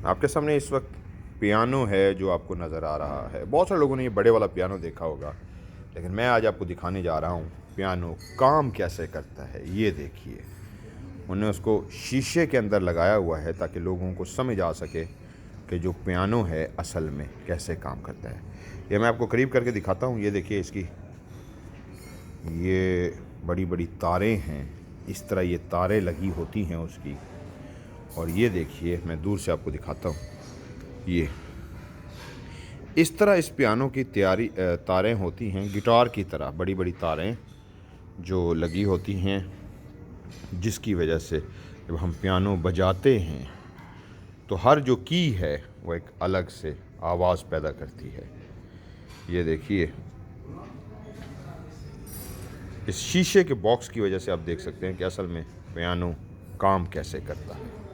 आपके सामने इस वक्त पियानो है जो आपको नज़र आ रहा है। बहुत सारे लोगों ने ये बड़े वाला पियानो देखा होगा, लेकिन मैं आज आपको दिखाने जा रहा हूँ पियानो काम कैसे करता है। ये देखिए, उन्होंने उसको शीशे के अंदर लगाया हुआ है ताकि लोगों को समझ आ सके कि जो पियानो है असल में कैसे काम करता है। ये मैं आपको करीब करके दिखाता हूँ। ये देखिए, इसकी ये बड़ी बड़ी तारें हैं, इस तरह ये तारें लगी होती हैं उसकी। और ये देखिए, मैं दूर से आपको दिखाता हूँ। ये इस तरह इस पियानो की तारें होती हैं, गिटार की तरह बड़ी बड़ी तारें जो लगी होती हैं, जिसकी वजह से जब हम पियानो बजाते हैं तो हर जो की है वो एक अलग से आवाज़ पैदा करती है। ये देखिए, इस शीशे के बॉक्स की वजह से आप देख सकते हैं कि असल में पियानो काम कैसे करता है।